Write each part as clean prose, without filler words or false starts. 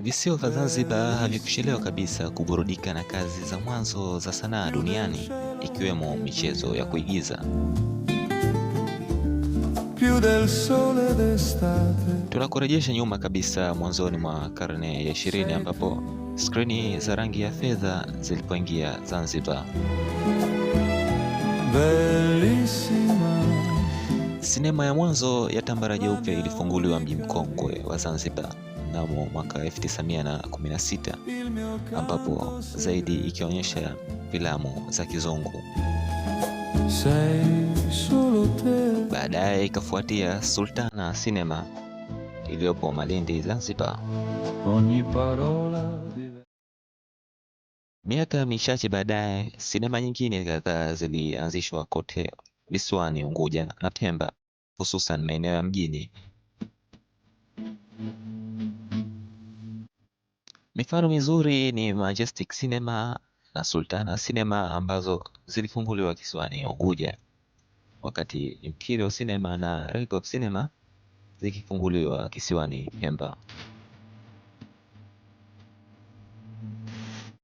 Visiwa vya Zanzibar havikuchelewa kabisa kuburudika na kazi za mwanzo za sanaa duniani, ikiwemo michezo ya kuigiza. Tunakurejesha nyuma kabisa mwanzoni mwa karne ya 20 ambapo skrini za rangi ya fedha zilipoingia Zanzibar. Sinema ya mwanzo ya Tambara Jeupe ilifunguliwa mji mkongwe wa Zanzibar mnamo mwaka 1916 ambapo zaidi ikionyesha filamu za kizungu. Baadaye ikafuatia Sultana Cinema iliyopo Malindi, Zanzibar. Miaka michache baadaye, sinema nyingine kadhaa zilianzishwa kote visiwani Unguja na Pemba, hususan maeneo ya mjini. Mifano mizuri ni Majestic Cinema na Sultana Cinema ambazo zilifunguliwa kisiwani Unguja, wakati Imperial Cinema na Regal Cinema zikifunguliwa kisiwani Pemba.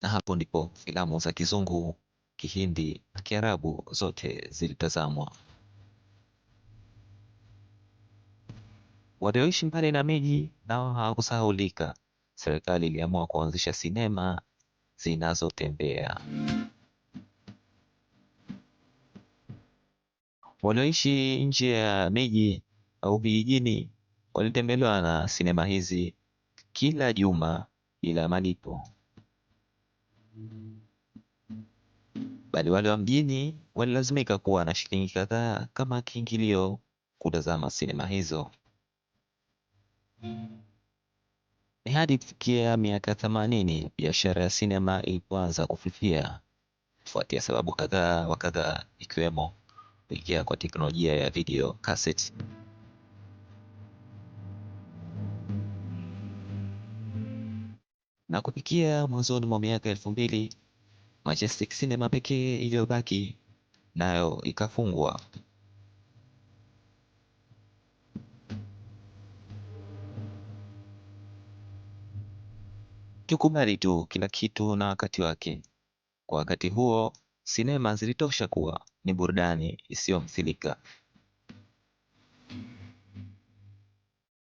Na hapo ndipo filamu za kizungu, Kihindi na Kiarabu zote zilitazamwa. Walioishi mbali na miji nao hawakusahaulika. Serikali iliamua kuanzisha sinema zinazotembea. Walioishi nje ya miji au vijijini walitembelewa na sinema hizi kila juma bila malipo, bali wale wa mjini walilazimika kuwa na shilingi kadhaa kama kiingilio kutazama sinema hizo. Ni hadi kufikia miaka 80 biashara ya sinema ilipoanza kufifia kufuatia sababu kadhaa wa kadhaa, ikiwemo kuingia kwa teknolojia ya video cassette. Na kufikia mwanzoni mwa miaka 2000, Majestic Cinema pekee iliyobaki nayo ikafungwa. Tukubali tu kila kitu na wakati wake. Kwa wakati huo, sinema zilitosha kuwa ni burudani isiyomthilika.